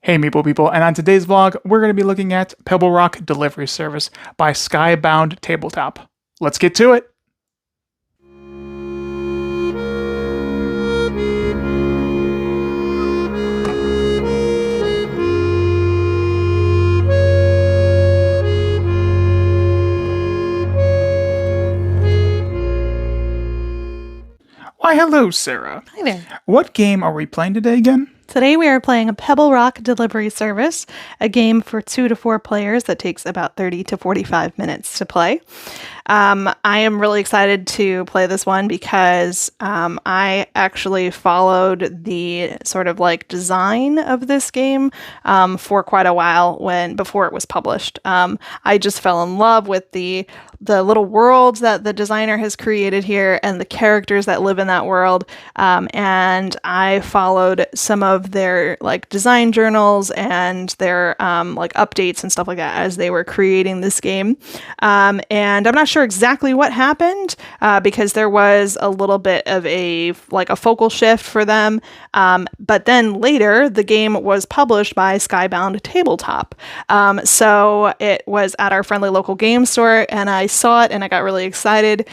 Hey Meeple people, and on today's vlog, we're going to be looking at Pebble Rock Delivery Service by Skybound Tabletop. Let's get to it! Why hello, Sarah. Hi there. What game are we playing today again? Today we are playing a Pebble Rock Delivery Service, a game for 2 to 4 players that takes about 30 to 45 minutes to play. I am really excited to play this one because I actually followed the sort of like design of this game for quite a while before it was published. I just fell in love with the little worlds that the designer has created here and the characters that live in that world. And I followed some of their like design journals and their like updates and stuff like that as they were creating this game. And I'm not sure exactly what happened because there was a little bit of a focal shift for them. But then later the game was published by Skybound Tabletop. So it was at our friendly local game store and I saw it and I got really excited.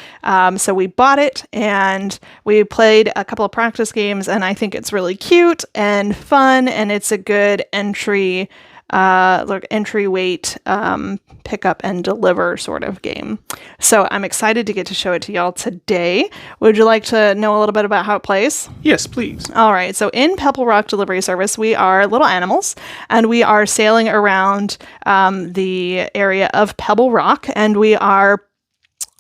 So we bought it and we played a couple of practice games, and I think it's really cute and fun, and it's a good entry weight pick up and deliver sort of game. So I'm excited to get to show it to y'all today. Would you like to know a little bit about how it plays? Yes, please. All right. So in Pebble Rock Delivery Service, we are little animals, and we are sailing around the area of Pebble Rock, and we are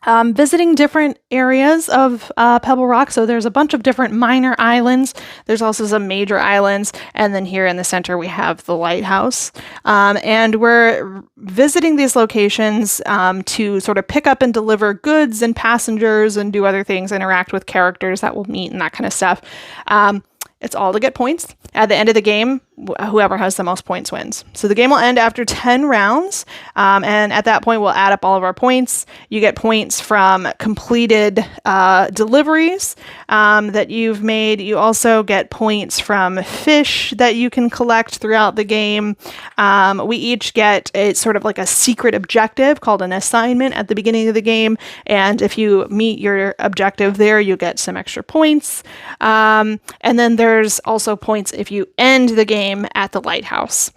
visiting different areas of Pebble Rock. So there's a bunch of different minor islands. There's also some major islands. And then here in the center, we have the lighthouse. And we're visiting these locations to sort of pick up and deliver goods and passengers and do other things, interact with characters that we'll meet and that kind of stuff. It's all to get points. At the end of the game, whoever has the most points wins. So the game will end after 10 rounds. And at that point, we'll add up all of our points. You get points from completed deliveries that you've made. You also get points from fish that you can collect throughout the game. We each get a sort of like a secret objective called an assignment at the beginning of the game. And if you meet your objective there, you get some extra points. And then there's also points if you end the game at the lighthouse.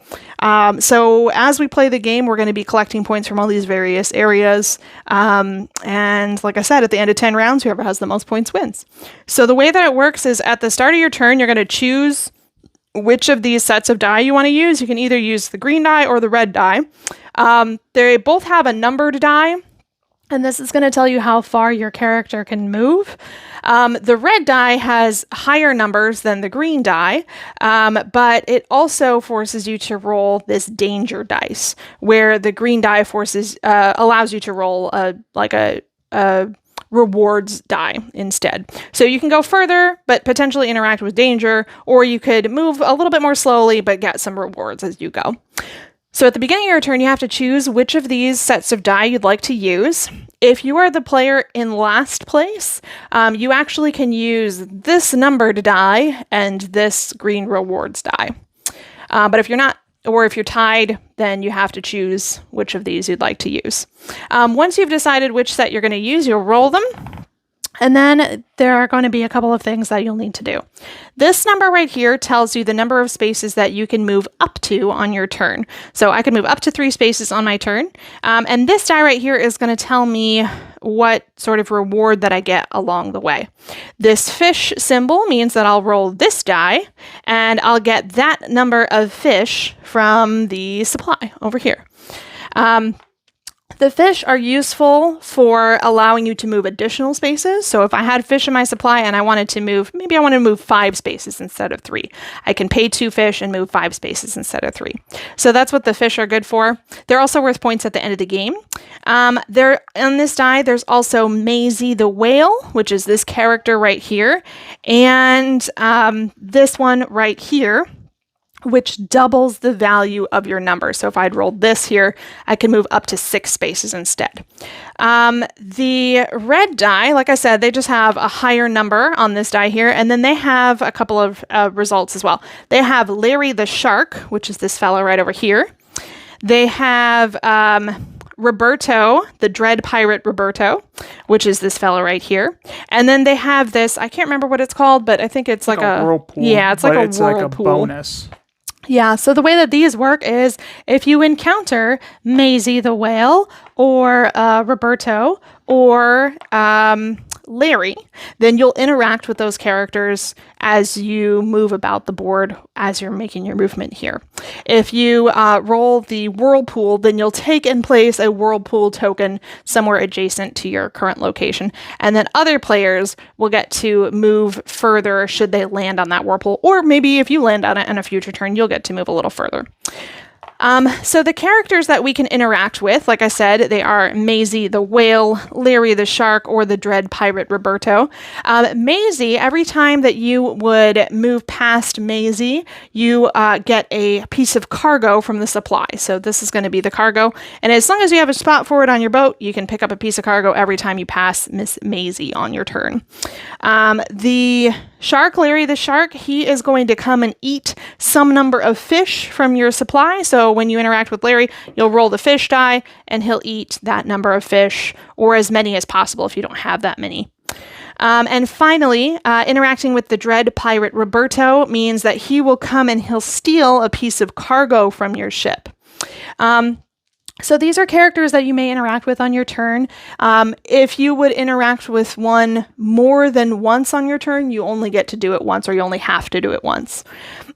So as we play the game, we're going to be collecting points from all these various areas. And like I said, at the end of 10 rounds, whoever has the most points wins. So the way that it works is at the start of your turn, you're going to choose which of these sets of die you want to use. You can either use the green die or the red die. They both have a numbered die. And this is going to tell you how far your character can move. The red die has higher numbers than the green die, but it also forces you to roll this danger dice, where the green die allows you to roll a rewards die instead. So you can go further, but potentially interact with danger, or you could move a little bit more slowly, but get some rewards as you go. So at the beginning of your turn, you have to choose which of these sets of die you'd like to use. If you are the player in last place, you actually can use this numbered die and this green rewards die. But if you're not, or if you're tied, then you have to choose which of these you'd like to use. Once you've decided which set you're going to use, you'll roll them. And then there are going to be a couple of things that you'll need to do. This number right here tells you the number of spaces that you can move up to on your turn. So I can move up to 3 spaces on my turn. And this die right here is going to tell me what sort of reward that I get along the way. This fish symbol means that I'll roll this die and I'll get that number of fish from the supply over here. The fish are useful for allowing you to move additional spaces. So if I had fish in my supply and I wanted to move, maybe I want to move 5 spaces instead of 3. I can pay 2 fish and move 5 spaces instead of 3. So that's what the fish are good for. They're also worth points at the end of the game. On this die, there's also Maisie the whale, which is this character right here. And this one right here which doubles the value of your number. So if I'd rolled this here, I can move up to 6 spaces instead. The red die, like I said, they just have a higher number on this die here, and then they have a couple of results as well. They have Larry the Shark, which is this fellow right over here. They have Roberto, the Dread Pirate Roberto, which is this fellow right here. And then they have this, I can't remember what it's called, but I think it's like a whirlpool. Yeah, it's like a it's whirlpool. like a bonus. Yeah, so the way that these work is if you encounter Maisie the Whale or Roberto or Larry, then you'll interact with those characters as you move about the board as you're making your movement here. If you roll the whirlpool, then you'll take and place a whirlpool token somewhere adjacent to your current location. And then other players will get to move further should they land on that whirlpool. Or maybe if you land on it in a future turn, you'll get to move a little further. So the characters that we can interact with, like I said, they are Maisie the Whale, Larry the Shark, or the Dread Pirate Roberto. Maisie, every time that you would move past Maisie, you get a piece of cargo from the supply. So this is going to be the cargo. And as long as you have a spot for it on your boat, you can pick up a piece of cargo every time you pass Miss Maisie on your turn. The Shark, Larry the Shark, he is going to come and eat some number of fish from your supply. So when you interact with Larry, you'll roll the fish die and he'll eat that number of fish, or as many as possible if you don't have that many. And finally, interacting with the Dread Pirate Roberto means that he will come and he'll steal a piece of cargo from your ship. So these are characters that you may interact with on your turn. If you would interact with one more than once on your turn, you only get to do it once, or you only have to do it once.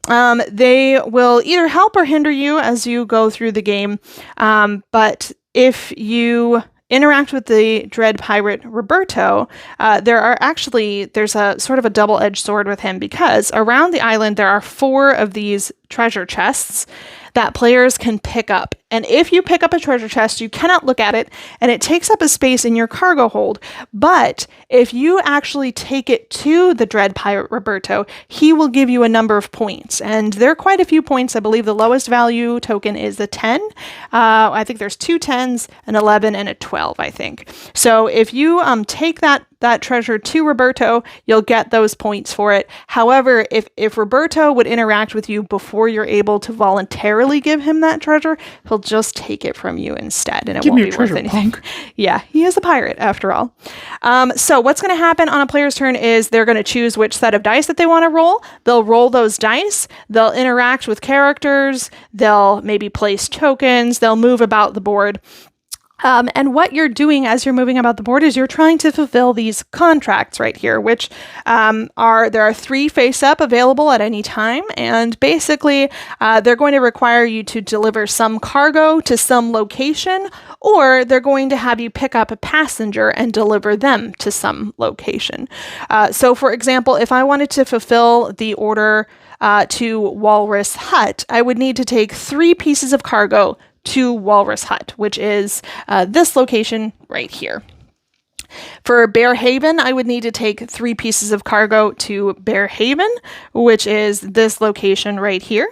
They will either help or hinder you as you go through the game. But if you interact with the Dread Pirate Roberto, there's a sort of a double-edged sword with him, because around the island there are 4 of these treasure chests that players can pick up. And if you pick up a treasure chest, you cannot look at it, and it takes up a space in your cargo hold. But if you actually take it to the Dread Pirate Roberto, he will give you a number of points. And there are quite a few points. I believe the lowest value token is the 10. I think there's 2 10s, an 11, and a 12, I think. So if you take that treasure to Roberto, you'll get those points for it. However, if Roberto would interact with you before you're able to voluntarily give him that treasure, he'll just take it from you instead, and it won't be worth anything. Yeah, he is a pirate after all. So what's going to happen on a player's turn is they're going to choose which set of dice that they want to roll. They'll roll those dice. They'll interact with characters. They'll maybe place tokens. They'll move about the board. And what you're doing as you're moving about the board is you're trying to fulfill these contracts right here, which there are 3 face-up available at any time. And basically, they're going to require you to deliver some cargo to some location, or they're going to have you pick up a passenger and deliver them to some location. So for example, if I wanted to fulfill the order to Walrus Hut, I would need to take 3 pieces of cargo to Walrus Hut, which is this location right here. For Bear Haven, I would need to take 3 pieces of cargo to Bear Haven, which is this location right here.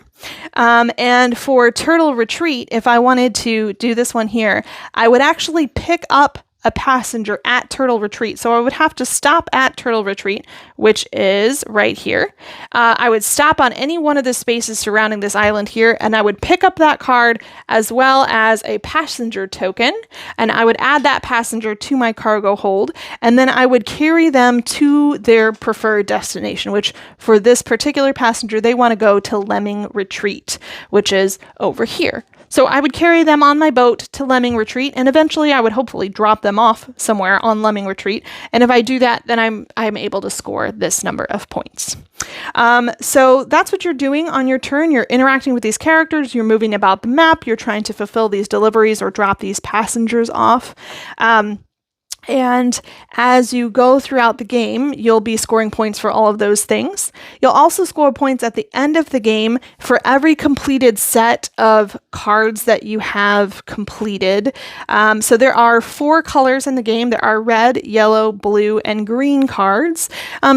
And for Turtle Retreat, if I wanted to do this one here, I would actually pick up a passenger at Turtle Retreat. So I would have to stop at Turtle Retreat, which is right here. I would stop on any one of the spaces surrounding this island here, and I would pick up that card as well as a passenger token, and I would add that passenger to my cargo hold, and then I would carry them to their preferred destination, which for this particular passenger, they want to go to Lemming Retreat, which is over here. So I would carry them on my boat to Lemming Retreat, and eventually I would hopefully drop them off somewhere on Lemming Retreat. And if I do that, then I'm able to score this number of points. So that's what you're doing on your turn. You're interacting with these characters, you're moving about the map, you're trying to fulfill these deliveries or drop these passengers off. And as you go throughout the game, you'll be scoring points for all of those things. You'll also score points at the end of the game for every completed set of cards that you have completed. So there are 4 colors in the game. There are red, yellow, blue, and green cards.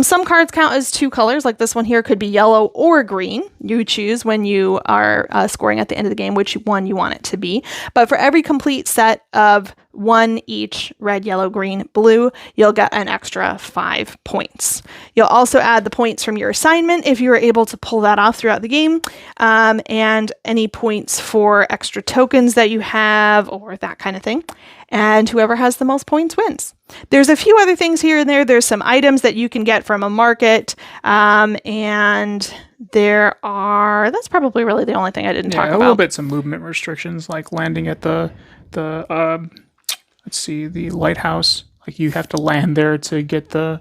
Some cards count as 2 colors, like this one here could be yellow or green. You choose when you are scoring at the end of the game which one you want it to be. But for every complete set of 1 each, red, yellow, green, blue, you'll get an extra 5 points. You'll also add the points from your assignment if you were able to pull that off throughout the game, and any points for extra tokens that you have or that kind of thing. And whoever has the most points wins. There's a few other things here and there. There's some items that you can get from a market, and that's probably really the only thing I didn't talk about. A little bit some movement restrictions, like landing at the lighthouse. Like you have to land there to get the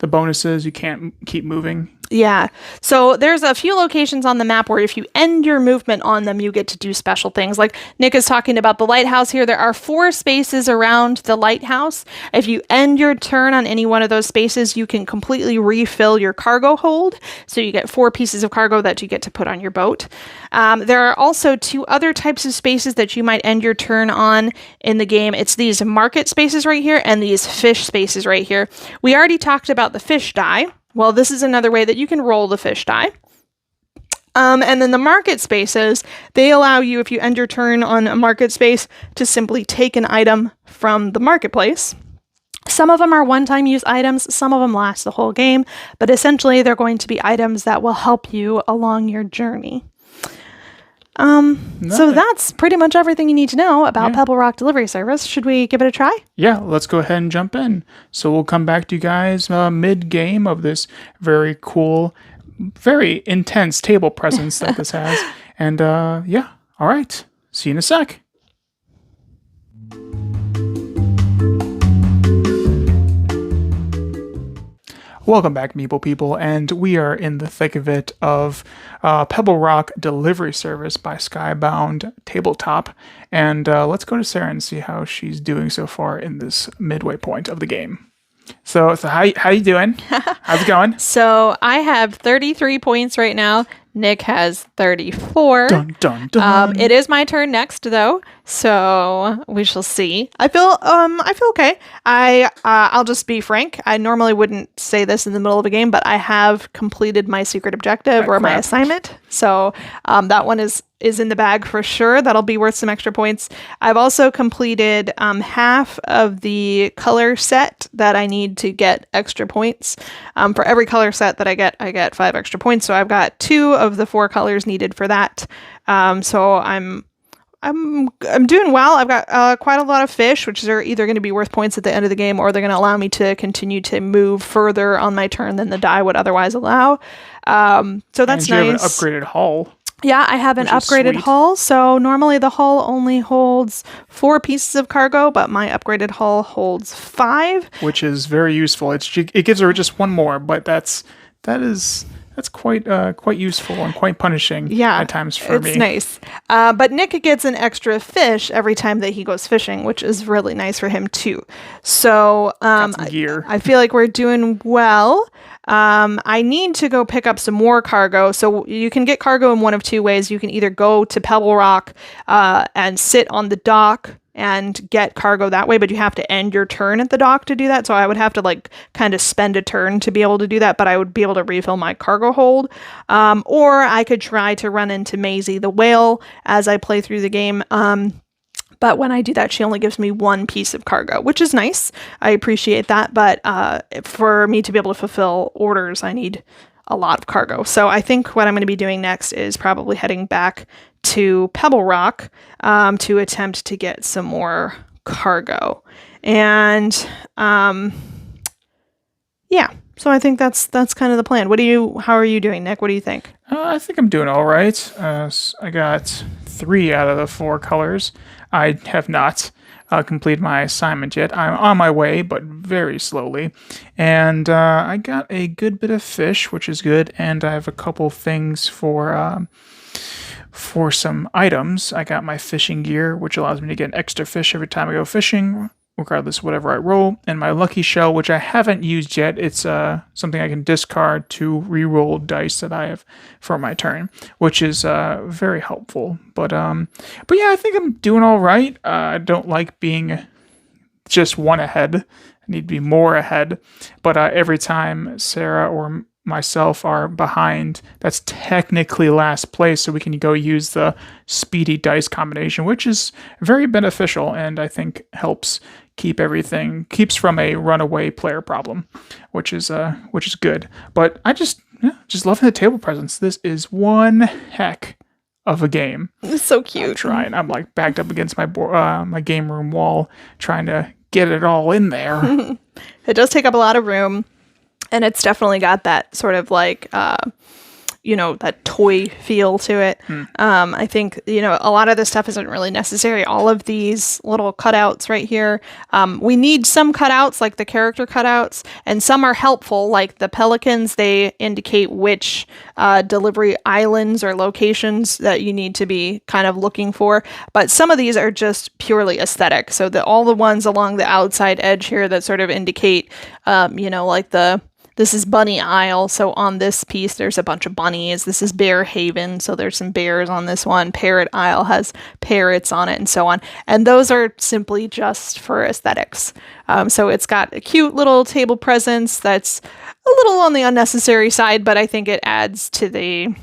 bonuses. You can't keep moving. Yeah. So there's a few locations on the map where if you end your movement on them, you get to do special things. Like Nick is talking about the lighthouse here. There are 4 spaces around the lighthouse. If you end your turn on any one of those spaces, you can completely refill your cargo hold. So you get 4 pieces of cargo that you get to put on your boat. There are also 2 other types of spaces that you might end your turn on in the game. It's these market spaces right here and these fish spaces right here. We already talked about the fish die. Well, this is another way that you can roll the fish die. And then the market spaces, they allow you, if you end your turn on a market space, to simply take an item from the marketplace. Some of them are one-time use items, some of them last the whole game, but essentially they're going to be items that will help you along your journey. So that's pretty much everything you need to know about Pebble Rock Delivery Service. Should we give it a try? Yeah, let's go ahead and jump in. So we'll come back to you guys mid-game of this very cool, very intense table presence that this has. And yeah, all right. See you in a sec. Welcome back, Meeple people, and we are in the thick of it of Pebble Rock Delivery Service by Skybound Tabletop. And let's go to Sarah and see how she's doing so far in this midway point of the game. So how you doing? How's it going? So I have 33 points right now. Nick has 34. Dun, dun, dun. It is my turn next, though, so we shall see. I feel okay. I'll just be frank. I normally wouldn't say this in the middle of a game, but I have completed my secret objective or my assignment. So that one is in the bag for sure. That'll be worth some extra points. I've also completed half of the color set that I need to get extra points. For every color set that I get 5 extra points. So I've got 2 of the 4 colors needed for that. So I'm doing well. I've got quite a lot of fish, which are either going to be worth points at the end of the game, or they're going to allow me to continue to move further on my turn than the die would otherwise allow. So that's nice. You have an upgraded hull. Yeah, I have an upgraded hull. So normally the hull only holds 4 pieces of cargo, but my upgraded hull holds 5, which is very useful. It gives her just 1 more, but that's quite useful and quite punishing at times for me. It's nice. But Nick gets an extra fish every time that he goes fishing, which is really nice for him too. So gear. I feel like we're doing well. I need to go pick up some more cargo. So you can get cargo in one of 2 ways. You can either go to Pebble Rock and sit on the dock and get cargo that way, but you have to end your turn at the dock to do that. So I would have to kind of spend a turn to be able to do that, but I would be able to refill my cargo hold. Or I could try to run into Maisie the whale as I play through the game. But when I do that, she only gives me 1 piece of cargo, which is nice. I appreciate that. But for me to be able to fulfill orders, I need a lot of cargo. So I think what I'm going to be doing next is probably heading back to Pebble Rock to attempt to get some more cargo. And yeah, so I think that's kind of the plan. How are you doing, Nick? What do you think? I think I'm doing all right. I got 3 out of the 4 colors. I have not completed my assignment yet. I'm on my way, but very slowly. And I got a good bit of fish, which is good. And I have a couple things for some items. I got my fishing gear, which allows me to get an extra fish every time I go fishing. regardless of whatever I roll. And my lucky shell, which I haven't used yet, it's something I can discard to re-roll dice that I have for my turn, which is very helpful. But yeah, I think I'm doing all right. I don't like being just one ahead. I need to be more ahead. But every time Sarah or myself are behind, that's technically last place, so we can go use the speedy dice combination, which is very beneficial and I think helps keeps from a runaway player problem, which is good. But I just loving the table presence. This is one heck of a game. It's so cute. I'm like backed up against my my game room wall trying to get it all in there. It does take up a lot of room. And it's definitely got that sort of like, that toy feel to it. I think, a lot of this stuff isn't really necessary. All of these little cutouts right here, we need some cutouts, like the character cutouts, and some are helpful, like the pelicans. They indicate which delivery islands or locations that you need to be kind of looking for. But some of these are just purely aesthetic. So all the ones along the outside edge here that sort of indicate, like this is Bunny Isle, so on this piece there's a bunch of bunnies. This is Bear Haven, so there's some bears on this one. Parrot Isle has parrots on it, and so on. And those are simply just for aesthetics. So it's got a cute little table presence that's a little on the unnecessary side, but I think it adds to the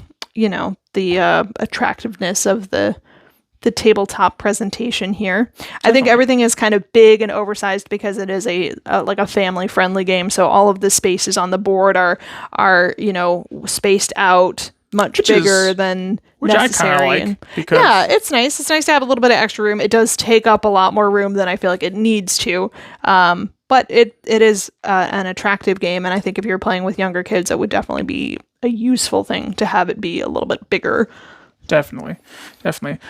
attractiveness of the tabletop presentation here. Definitely. I think everything is kind of big and oversized because it is like a family friendly game. So all of the spaces on the board are spaced out much bigger than necessary. I kind of like, because yeah, it's nice. It's nice to have a little bit of extra room. It does take up a lot more room than I feel like it needs to. But it is an attractive game, and I think if you're playing with younger kids, it would definitely be a useful thing to have it be a little bit bigger. Definitely.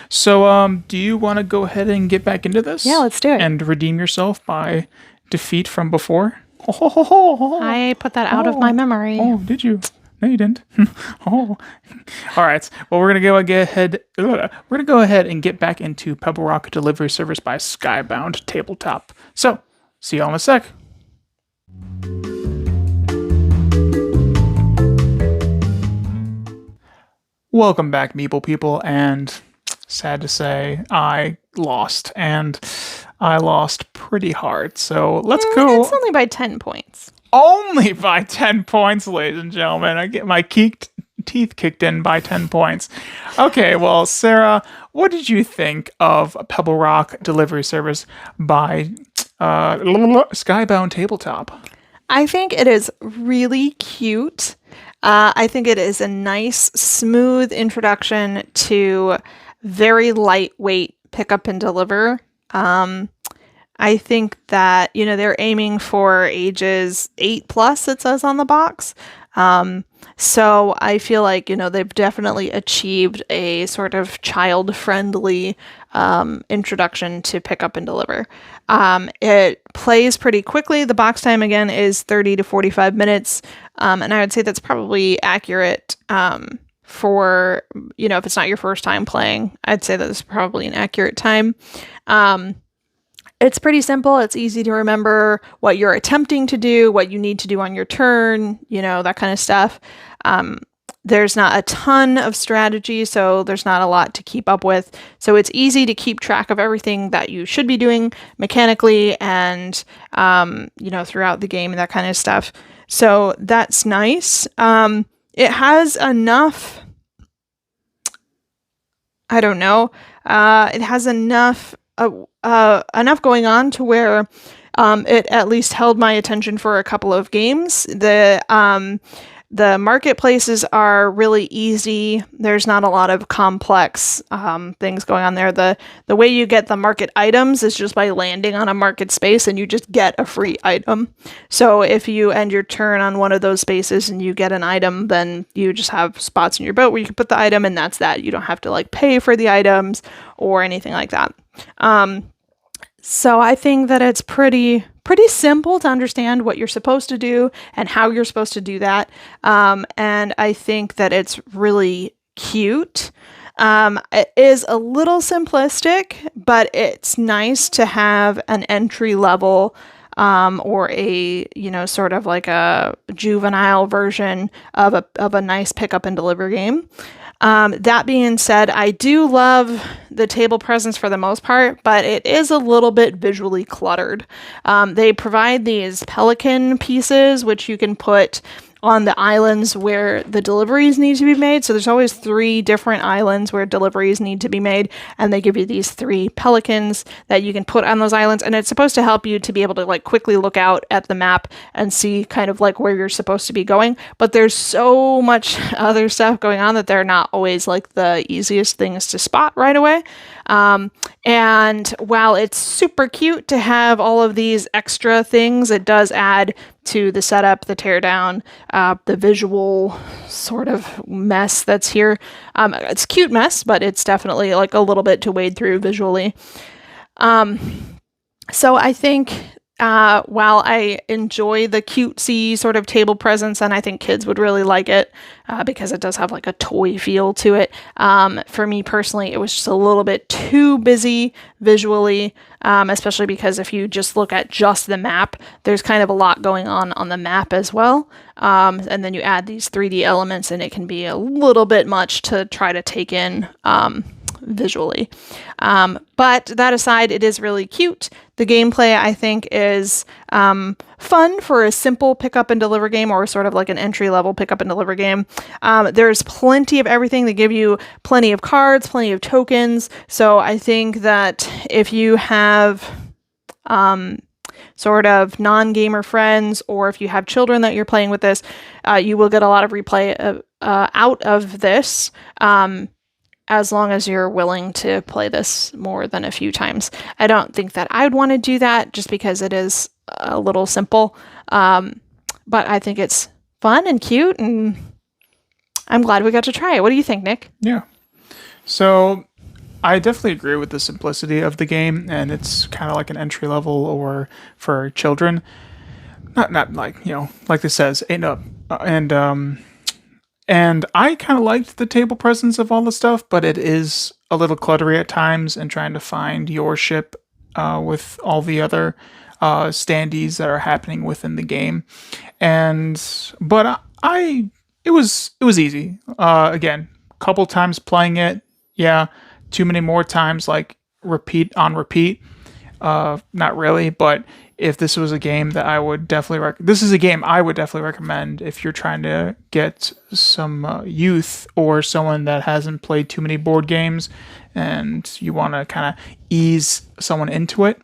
So, do you want to go ahead and get back into this? Yeah, let's do it. And redeem yourself by defeat from before? I put that out of my memory. Oh, did you? No, you didn't. All right. Well, we're gonna go ahead and get back into Pebble Rock Delivery Service by Skybound Tabletop. So, see y'all in a sec. Welcome back, Meeple people, and sad to say, I lost, and I lost pretty hard, so let's go. It's only by 10 points. Only by 10 points, ladies and gentlemen. I get my teeth kicked in by 10 points. Okay, well, Sarah, what did you think of Pebble Rock Delivery Service by Skybound Tabletop? I think it is really cute. I think it is a nice, smooth introduction to very lightweight pick up and deliver. I think that, they're aiming for ages 8+, it says on the box. So I feel like, they've definitely achieved a sort of child-friendly introduction to pick up and deliver. It plays pretty quickly. The box time, again, is 30 to 45 minutes. And I would say that's probably accurate for, if it's not your first time playing. I'd say that's probably an accurate time. It's pretty simple. It's easy to remember what you're attempting to do, what you need to do on your turn, that kind of stuff. There's not a ton of strategy, so there's not a lot to keep up with. So it's easy to keep track of everything that you should be doing mechanically and, throughout the game and that kind of stuff. So that's nice. It has enough, it has enough going on to where it at least held my attention for a couple of games. The marketplaces are really easy. There's not a lot of complex things going on there. The way you get the market items is just by landing on a market space and you just get a free item. So if you end your turn on one of those spaces and you get an item, then you just have spots in your boat where you can put the item, and that's that. You don't have to pay for the items or anything like that. So I think that it's pretty simple to understand what you're supposed to do and how you're supposed to do that. And I think that it's really cute. It is a little simplistic, but it's nice to have an entry level or a sort of like a juvenile version of a nice pick up and deliver game. That being said, I do love the table presence for the most part, but it is a little bit visually cluttered. They provide these pelican pieces, which you can put on the islands where the deliveries need to be made. So there's always 3 different islands where deliveries need to be made, and they give you these 3 pelicans that you can put on those islands, and it's supposed to help you to be able to like quickly look out at the map and see kind of like where you're supposed to be going. But there's so much other stuff going on that they're not always like the easiest things to spot right away. And while it's super cute to have all of these extra things, it does add to the setup, the teardown, the visual sort of mess that's here. It's a cute mess, but it's definitely like a little bit to wade through visually. So I think while I enjoy the cutesy sort of table presence, and I think kids would really like it because it does have like a toy feel to it. For me personally, it was just a little bit too busy visually, especially because if you just look at just the map, there's kind of a lot going on the map as well. And then you add these 3D elements and it can be a little bit much to try to take in visually. But that aside, it is really cute. The gameplay, I think, is fun for a simple pick up and deliver game, or sort of like an entry level pick up and deliver game. There's plenty of everything. They give you plenty of cards, plenty of tokens. So I think that if you have sort of non-gamer friends, or if you have children that you're playing with this, you will get a lot of replay out of this. As long as you're willing to play this more than a few times. I don't think that I would want to do that just because it is a little simple. But I think it's fun and cute, and I'm glad we got to try it. What do you think, Nick? Yeah. So I definitely agree with the simplicity of the game, and it's kind of like an entry level or for children. Not like, like this says, ain't up. And I kind of liked the table presence of all the stuff, but it is a little cluttery at times, and trying to find your ship with all the other standees that are happening within the game. But it was easy. Again, couple times playing it, yeah. Too many more times, like repeat on repeat. Not really, but if this was a game that I would definitely this is a game I would definitely recommend if you're trying to get some youth or someone that hasn't played too many board games and you want to kind of ease someone into it.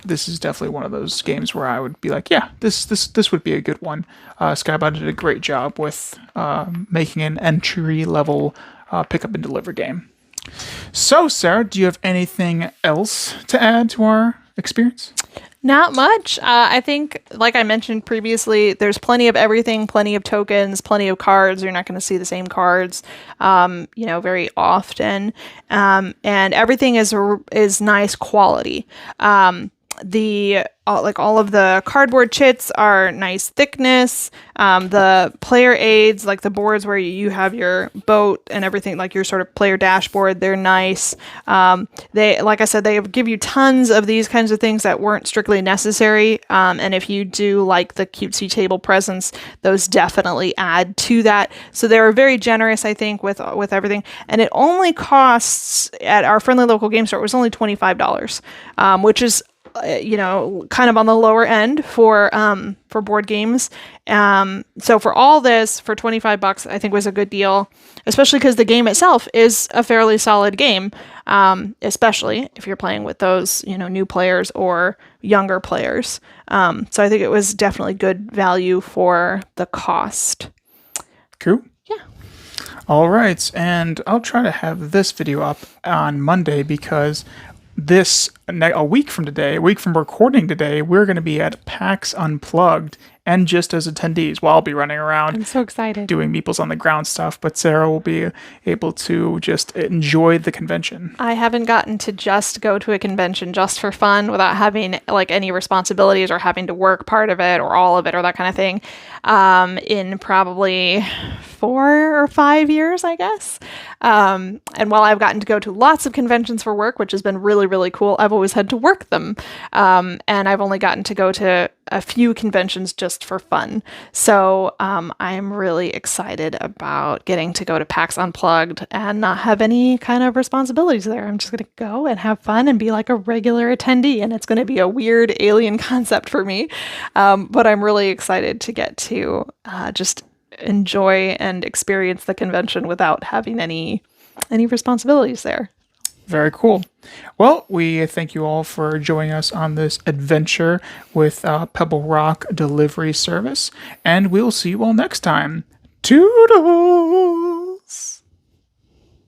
This is definitely one of those games where I would be like, yeah, this would be a good one. Skybound did a great job with making an entry level pick up and deliver game. So, Sarah, do you have anything else to add to our experience? Not much. I think, like I mentioned previously, there's plenty of everything, plenty of tokens, plenty of cards. You're not going to see the same cards, very often. And everything is nice quality. All of the cardboard chits are nice thickness. The player aids, like the boards where you have your boat and everything, like your sort of player dashboard, they're nice. Like I said, they give you tons of these kinds of things that weren't strictly necessary. And if you do like the cutesy table presence, those definitely add to that. So they were very generous, I think, with everything. And it only costs, at our friendly local game store, it was only $25, which is kind of on the lower end for board games. So for all this, for $25, I think was a good deal, especially because the game itself is a fairly solid game, especially if you're playing with those, new players or younger players. So I think it was definitely good value for the cost. Cool. Yeah. All right. And I'll try to have this video up on Monday because a week from recording today, we're going to be at PAX Unplugged, and just as attendees, while I'll be running around. I'm so excited. Doing Meeples on the Ground stuff, but Sarah will be able to just enjoy the convention. I haven't gotten to just go to a convention just for fun without having like any responsibilities or having to work part of it or all of it or that kind of thing in probably 4 or 5 years, I guess. And while I've gotten to go to lots of conventions for work, which has been really, really cool, I've always had to work them. And I've only gotten to go to a few conventions just for fun. So I'm really excited about getting to go to PAX Unplugged and not have any kind of responsibilities there. I'm just going to go and have fun and be like a regular attendee. And it's going to be a weird alien concept for me. But I'm really excited to get to just enjoy and experience the convention without having any responsibilities there. Very cool. Well, we thank you all for joining us on this adventure with Pebble Rock Delivery Service, and we'll see you all next time. Toodles!